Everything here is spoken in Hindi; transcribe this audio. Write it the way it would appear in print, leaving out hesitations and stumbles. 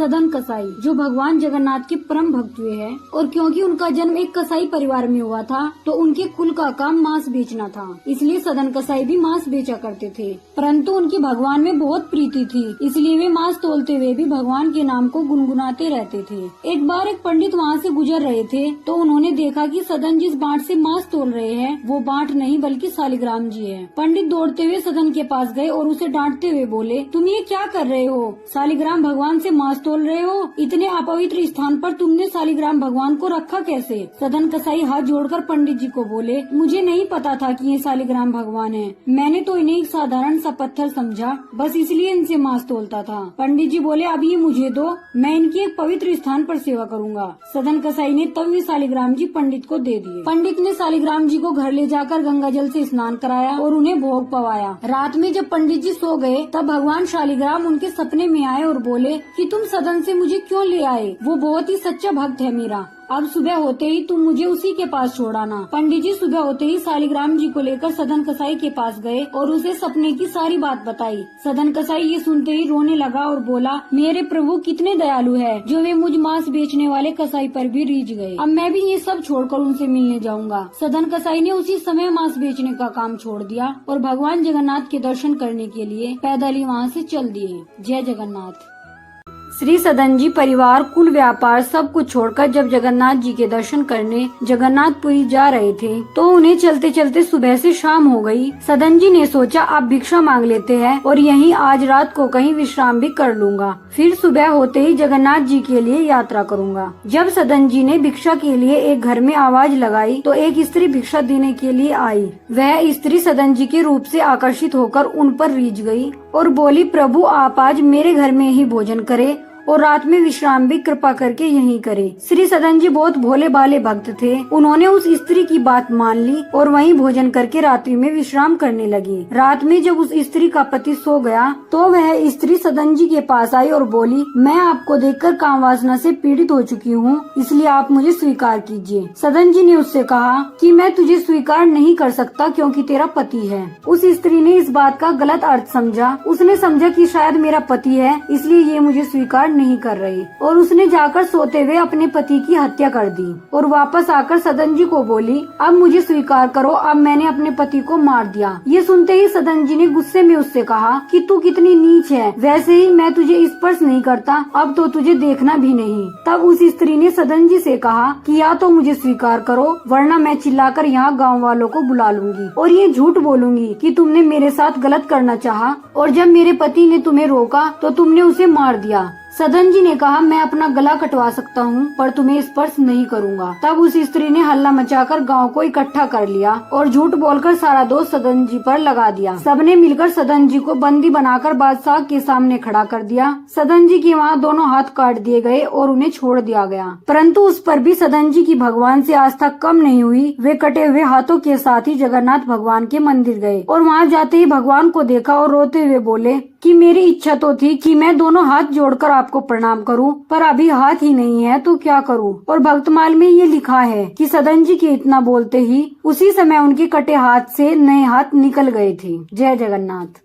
सदन कसाई, जो भगवान जगन्नाथ के परम भक्त हुए हैं, और क्योंकि उनका जन्म एक कसाई परिवार में हुआ था तो उनके कुल का काम मांस बेचना था, इसलिए सदन कसाई भी मांस बेचा करते थे। परंतु उनकी भगवान में बहुत प्रीति थी, इसलिए वे मांस तोलते हुए भी भगवान के नाम को गुनगुनाते रहते थे। एक बार एक पंडित वहाँ से गुजर रहे थे तो उन्होंने देखा कि सदन जिस बाट से मांस तोल रहे हैं वो बाट नहीं बल्कि शालिग्राम जी है। पंडित दौड़ते हुए सदन के पास गए और उसे डांटते हुए बोले, तुम ये क्या कर रहे हो? शालिग्राम भगवान से मांस तोल रहे हो? इतने अपवित्र स्थान पर तुमने शालिग्राम भगवान को रखा कैसे? सदन कसाई हाथ जोड़कर पंडित जी को बोले, मुझे नहीं पता था कि ये शालिग्राम भगवान है, मैंने तो इन्हें एक साधारण सा पत्थर समझा, बस इसलिए इनसे मांस तोलता था। पंडित जी बोले, अब ये मुझे दो, मैं इनकी एक पवित्र स्थान पर सेवा करूंगा। सदन कसाई ने तब ये शालिग्राम जी पंडित को दे दिए। पंडित ने शालिग्राम जी को घर ले जाकर गंगा जल से स्नान कराया और उन्हें भोग पवाया। रात में जब पंडित जी सो गए तब भगवान शालिग्राम उनके सपने में आए और बोले कि तुम सदन से मुझे क्यों ले आए? वो बहुत ही सच्चा भक्त है मेरा, अब सुबह होते ही तुम मुझे उसी के पास छोड़ाना। पंडित जी सुबह होते ही शालिग्राम जी को लेकर सदन कसाई के पास गए और उसे सपने की सारी बात बताई। सदन कसाई ये सुनते ही रोने लगा और बोला, मेरे प्रभु कितने दयालु है, जो वे मुझ मांस बेचने वाले कसाई पर भी रीझ गए। अब मैं भी ये सब छोड़कर उनसे मिलने जाऊंगा। सदन कसाई ने उसी समय मांस बेचने का काम छोड़ दिया और भगवान जगन्नाथ के दर्शन करने के लिए पैदल ही वहाँ से चल दिए। जय जगन्नाथ। श्री सदन जी परिवार, कुल व्यापार सब कुछ छोड़कर जब जगन्नाथ जी के दर्शन करने जगन्नाथपुरी जा रहे थे तो उन्हें चलते चलते सुबह से शाम हो गई। सदन जी ने सोचा अब भिक्षा मांग लेते हैं और यहीं आज रात को कहीं विश्राम भी कर लूंगा, फिर सुबह होते ही जगन्नाथ जी के लिए यात्रा करूंगा। जब सदन जी ने भिक्षा के लिए एक घर में आवाज लगाई तो एक स्त्री भिक्षा देने के लिए आई। वह स्त्री सदन जी के रूप से आकर्षित होकर उन पर रीझ गई और बोली, प्रभु आप आज मेरे घर में ही भोजन करें और रात में विश्राम भी कृपा करके यहीं करे। श्री सदन जी बहुत भोले भाले भक्त थे, उन्होंने उस स्त्री की बात मान ली और वहीं भोजन करके रात्रि में विश्राम करने लगी। रात में जब उस स्त्री का पति सो गया तो वह स्त्री सदन जी के पास आई और बोली, मैं आपको देखकर काम वासना से पीड़ित हो चुकी हूँ, इसलिए आप मुझे स्वीकार कीजिए। सदन जी ने उससे कहा कि मैं तुझे स्वीकार नहीं कर सकता क्योंकि तेरा पति है। उस स्त्री ने इस बात का गलत अर्थ समझा, उसने समझा कि शायद मेरा पति है इसलिए ये मुझे स्वीकार नहीं कर रही, और उसने जाकर सोते हुए अपने पति की हत्या कर दी और वापस आकर सदन जी को बोली, अब मुझे स्वीकार करो, अब मैंने अपने पति को मार दिया। ये सुनते ही सदन जी ने गुस्से में उससे कहा कि तू कितनी नीच है, वैसे ही मैं तुझे स्पर्श नहीं करता, अब तो तुझे देखना भी नहीं। तब उस स्त्री ने सदन जी से कहा कि या तो मुझे स्वीकार करो वरना मैं चिल्लाकर यहाँ गाँव वालों को बुला लूंगी और ये झूठ बोलूंगी कि तुमने मेरे साथ गलत करना चाहा और जब मेरे पति ने तुम्हें रोका तो तुमने उसे मार दिया। सदन जी ने कहा, मैं अपना गला कटवा सकता हूँ पर तुम्हें स्पर्श नहीं करूँगा। तब उस स्त्री ने हल्ला मचाकर गांव को इकट्ठा कर लिया और झूठ बोलकर सारा दोष सदन जी पर लगा दिया। सबने मिलकर सदन जी को बंदी बनाकर बादशाह के सामने खड़ा कर दिया। सदन जी के वहाँ दोनों हाथ काट दिए गए और उन्हें छोड़ दिया गया, परंतु उस पर भी सदन जी की भगवान से आस्था कम नहीं हुई। वे कटे हुए हाथों के साथ ही जगन्नाथ भगवान के मंदिर गए और वहाँ जाते ही भगवान को देखा और रोते हुए बोले कि मेरी इच्छा तो थी कि मैं दोनों हाथ जोड़कर आपको प्रणाम करूं, पर अभी हाथ ही नहीं है तो क्या करूं। और भक्तमाल में ये लिखा है कि सदन जी के इतना बोलते ही उसी समय उनके कटे हाथ से नए हाथ निकल गए थे। जय जगन्नाथ।